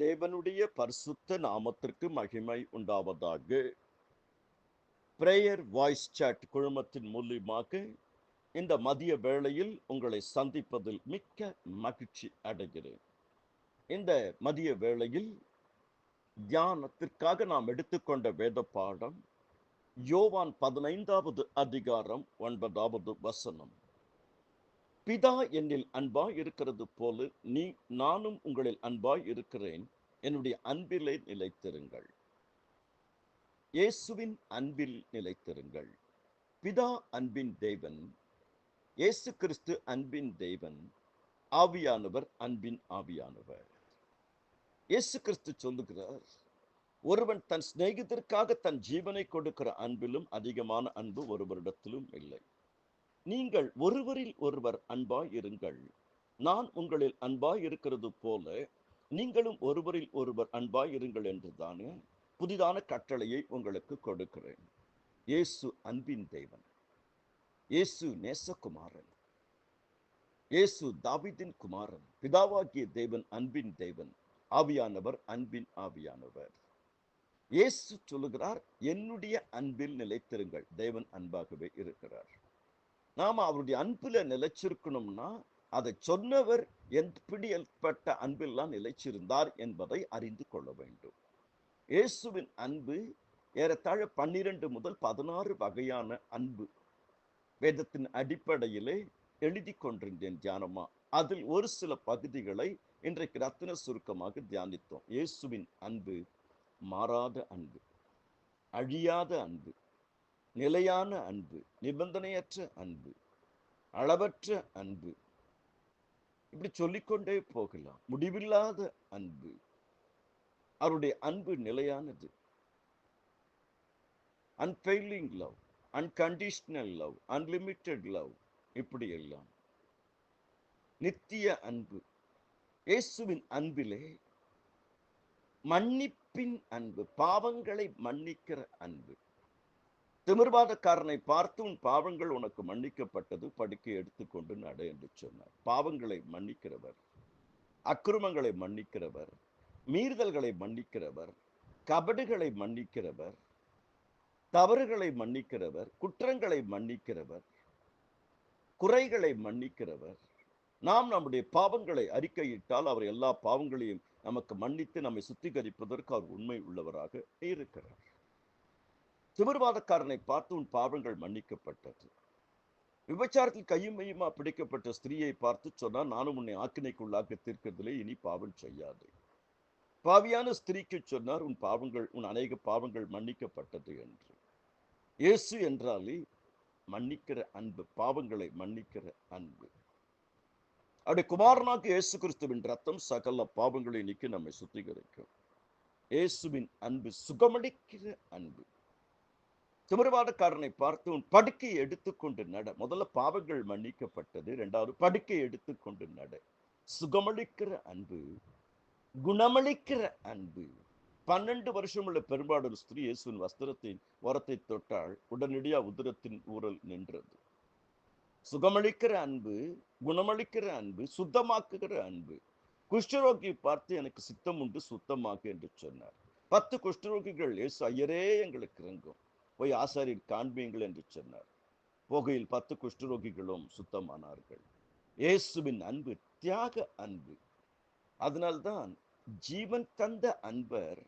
தேவனுடைய பரிசுத்த நாமத்திற்கு மகிமை உண்டாவதாக. பிரேயர் வாய்ஸ் சாட் குழுமத்தின் மூலியமாக இந்த மதிய வேளையில் உங்களை சந்திப்பதில் மிக்க மகிழ்ச்சி அடைகிறேன். இந்த மதிய வேளையில் தியானத்திற்காக நாம் எடுத்துக்கொண்ட வேத பாடம் யோவான் 15வது அதிகாரம் 9வது வசனம். பிதா என்னில் அன்பாய் இருக்கிறது போல நானும் உங்களில் அன்பாய் இருக்கிறேன், என்னுடைய அன்பிலே நிலைத்திருங்கள். இயேசுவின் அன்பில் நிலைத்திருங்கள். பிதா அன்பின் தேவன், இயேசு கிறிஸ்து அன்பின் தேவன், ஆவியானவர் அன்பின் ஆவியானவர். இயேசு கிறிஸ்து சொல்லுகிறார், ஒருவன் தன் சிநேகிதருக்காக தன் ஜீவனை கொடுக்கிற அன்பிலும் அதிகமான அன்பு ஒருவரிடத்திலும் இல்லை. நீங்கள் ஒருவரில் ஒருவர் அன்பாய் இருங்கள். நான் உங்களில் அன்பாய் இருக்கிறது போல நீங்களும் ஒருவரில் ஒருவர் அன்பாய் இருங்கள் என்றுதானே புதிதான கட்டளையை உங்களுக்கு கொடுக்கிறேன். இயேசு அன்பின் தேவன், இயேசு நேசகுமாரன், இயேசு தாவீதின் குமாரன். பிதாவாகிய தேவன் அன்பின் தேவன், ஆவியானவர் அன்பின் ஆவியானவர். இயேசு சொல்லுகிறார், என்னுடைய அன்பில் நிலைத்திருங்கள். தேவன் அன்பாகவே இருக்கிறார். நாம அவருடைய அன்பில் நிலைச்சிருக்கணும்னா அதை சொன்னவர் எப்படிப்பட்ட அன்பெல்லாம் நிலைச்சிருந்தார் என்பதை அறிந்து கொள்ள வேண்டும். இயேசுவின் அன்பு ஏறத்தாழ 12 முதல் 16 வகையான அன்பு வேதத்தின் அடிப்படையிலே எழுதி கொண்டிருந்தேன் தியானமா. அதில் ஒரு சில பகுதிகளை இன்றைக்கு ரத்தின சுருக்கமாக தியானித்தோம். இயேசுவின் அன்பு மாறாத அன்பு, அழியாத அன்பு, நிலையான அன்பு, நிபந்தனையற்ற அன்பு, அளவற்ற அன்பு, இப்படி சொல்லிக்கொண்டே போகலாம். முடிவில்லாத அன்பு. அவருடைய அன்பு நிலையானது. Unfailing love, unconditional love, unlimited love, இப்படி எல்லாம் நித்திய அன்பு. இயேசுவின் அன்பிலே மன்னிப்பின் அன்பு, பாவங்களை மன்னிக்கிற அன்பு. திமிர்வாதக்காரனை பார்த்து உன் பாவங்கள் உனக்கு மன்னிக்கப்பட்டது, படுக்கை எடுத்துக்கொண்டு நட என்று சொன்னார். பாவங்களை மன்னிக்கிறவர், அக்கிரமங்களை மன்னிக்கிறவர், மீறுதல்களை மன்னிக்கிறவர், கபடுகளை மன்னிக்கிறவர், தவறுகளை மன்னிக்கிறவர், குற்றங்களை மன்னிக்கிறவர், குறைகளை மன்னிக்கிறவர். நாம் நம்முடைய பாவங்களை அறிக்கையிட்டால் அவர் எல்லா பாவங்களையும் நமக்கு மன்னித்து நம்மை சுத்திகரிப்பதற்கு அவர் உண்மை உள்ளவராக இருக்கிறார். திமிர்வாதக்காரனை பார்த்து உன் பாவங்கள் மன்னிக்கப்பட்டது. விபச்சாரத்தில் கையும் மையுமா பிடிக்கப்பட்ட ஸ்திரீயை பார்த்து சொன்னார், நானும் உன்னை ஆக்கினைக்குள்ளாக்க தீர்க்கிறதிலே, இனி பாவம் செய்யாது. பாவியான ஸ்திரீக்கு சொன்னார், உன் அநேக பாவங்கள் மன்னிக்கப்பட்டது என்று. இயேசு என்றாலே மன்னிக்கிற அன்பு, பாவங்களை மன்னிக்கிற அன்பு. அவருடைய குமாரனாக இயேசு கிறிஸ்துவின் ரத்தம் சகல பாவங்களை நீக்கி நம்மை சுத்திகரிக்கும். இயேசுவின் அன்பு சுகமளிக்கிற அன்பு. திமிர்வாதக்காரனை பார்த்து உன் படுக்கையை எடுத்துக்கொண்டு நட. முதல்ல பாவங்கள் மன்னிக்கப்பட்டது, இரண்டாவது படுக்கையை எடுத்துக்கொண்டு நட. சுகமளிக்கிற அன்பு, குணமளிக்கிற அன்பு. 12 வருஷம் உள்ள பெரும்பாடு ஸ்திரீ இயேசுவின் வஸ்திரத்தின் ஓரத்தை தொட்டால் உடனடியா உதிரத்தின் ஊரல் நின்றது. சுகமளிக்கிற அன்பு, குணமளிக்கிற அன்பு, சுத்தமாக்குகிற அன்பு. குஷ்டரோகியை பார்த்து எனக்கு சித்தம் உண்டு, சுத்தமாக்கு என்று சொன்னார். 10 குஷ்டரோகிகள் இயேசு, ஐயரே எங்களுக்கு இறங்கும், போய் ஆசாரியர் காண்பீங்கள் என்று சொன்னார். போகையில் 10 குஷ்டரோகிகளும் சுத்தமானார்கள். இயேசுவின் அன்பு தியாக அன்பு. அதனால்தான் ஜீவன் தந்த அன்பர்,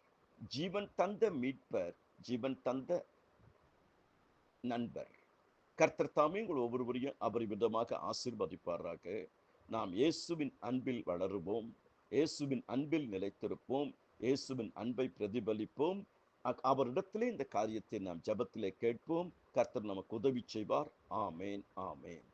ஜீவன் தந்த மீட்பர், ஜீவன் தந்த நண்பர். கர்த்தர் தாமே உங்கள் ஒவ்வொருவரையும் அபரிவிதமாக ஆசீர்வதிப்பாராக. நாம் இயேசுவின் அன்பில் வளருவோம், இயேசுவின் அன்பில் நிலைத்திருப்போம், இயேசுவின் அன்பை பிரதிபலிப்போம். அவரிடத்திலே இந்த காரியத்தை நாம் ஜெபத்திலே கேட்போம். கர்த்தர் நமக்கு உதவி செய்வார். ஆமேன், ஆமேன்.